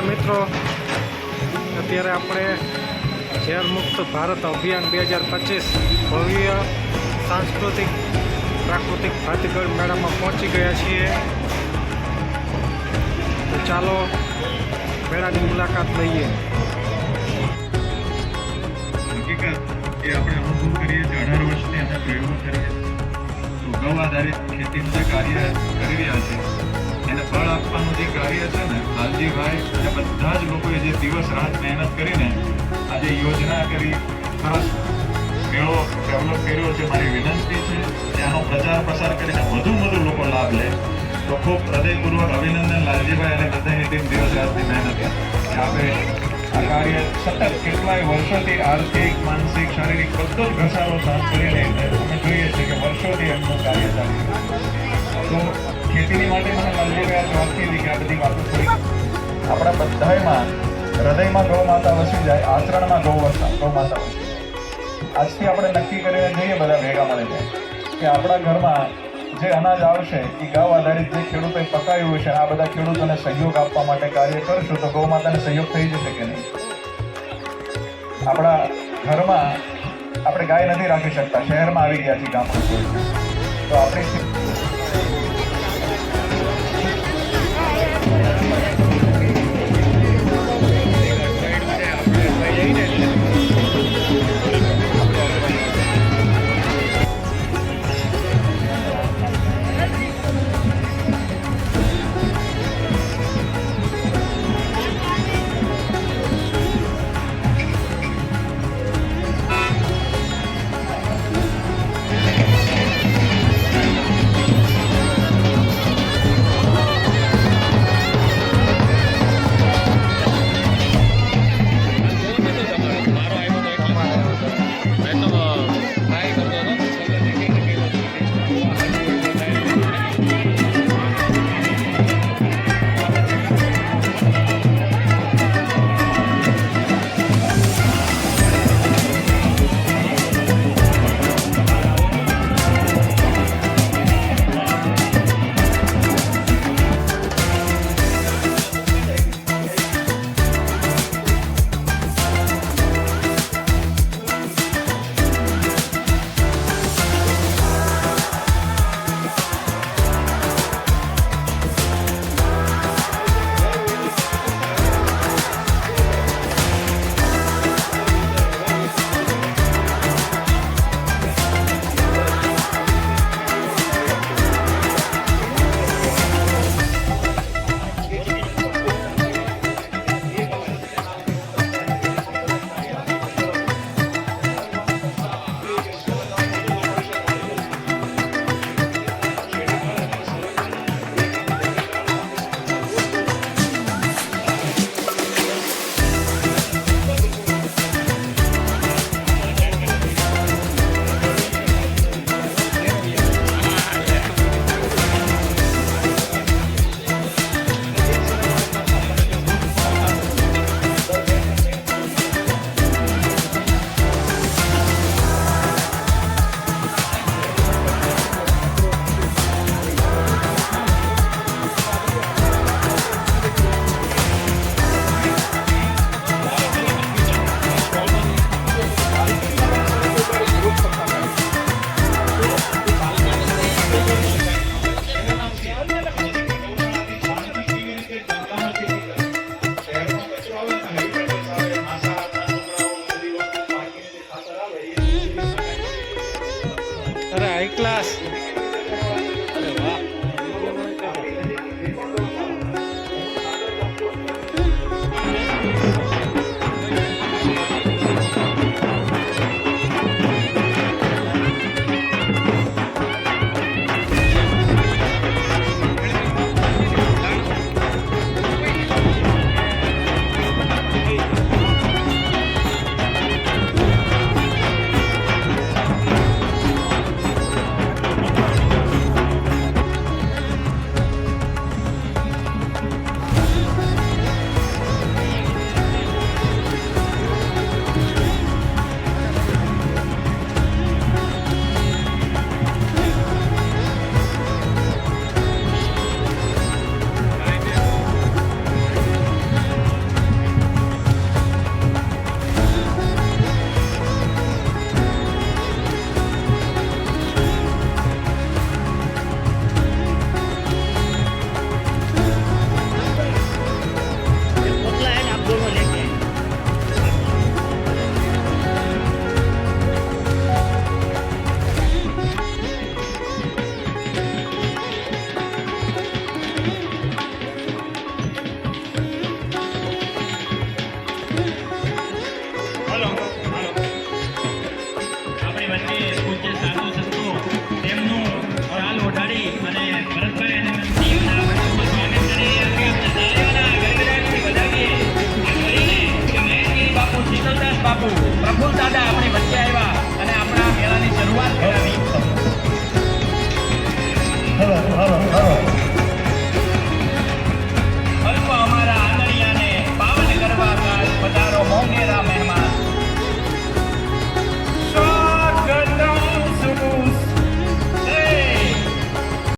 મિત્રો, અત્યારે આપણે ઝેર મુક્ત ભારત અભિયાન 2025 ભવ્ય સાંસ્કૃતિક પ્રાકૃતિક ભાતીગળ મેળામાં પહોંચી ગયા છીએ। તો ચાલો મેળાની મુલાકાત લઈએ। હકીકત એ આપણે અનુભવ કરીએ છીએ, 18 વર્ષથી અમે પ્રયોગો કરીએ તો ગૌ આધારિત ખેતીનું જે કાર્ય કરી રહ્યા છે એને ફળ આપવાનું જે કાર્ય છે ને, લાલજીભાઈ અને બધા જ લોકોએ જે દિવસ રાત મહેનત કરીને આજે યોજના કરી, સરસ મેળો ડેવલપ કર્યો છે। મારી વિનંતી છે કે આનો પ્રચાર પ્રસાર કરીને વધુ લોકો લાભ લે। તો ખૂબ હૃદયપૂર્વક અભિનંદન લાલજીભાઈ અને બધાની ટીમ દિવસ રાતની મહેનત કે આપણે આ કાર્ય સતત કેટલાય વર્ષોથી આર્થિક, માનસિક, શારીરિક બધો જ ઘસારો સાફ કરીને અમે જોઈએ છીએ કે વર્ષોથી એમનું કાર્ય ચાલી રહ્યું। તો ખેતીની માટે મને લાલજીભાઈ વાત કરી કે આ બધી વાતો થોડી આપણા બધામાં હૃદયમાં ગૌ માતા વસી જાય, આચરણમાં ગૌ માતા વસી જાય। આજથી આપણે નક્કી કરીને જઈએ બધા ભેગા મળીને કે આપણા ઘરમાં જે અનાજ આવશે એ ગૌ આધારિત જે ખેડૂતોએ પકાવ્યું છે, આ બધા ખેડૂતોને સહયોગ આપવા માટે કાર્ય કરશું તો ગૌ માતાને સહયોગ થઈ જશે કે નહીં? આપણા ઘરમાં આપણે ગાય નથી રાખી શકતા, શહેરમાં આવી ગયા છીએ ગામમાં, તો આપણી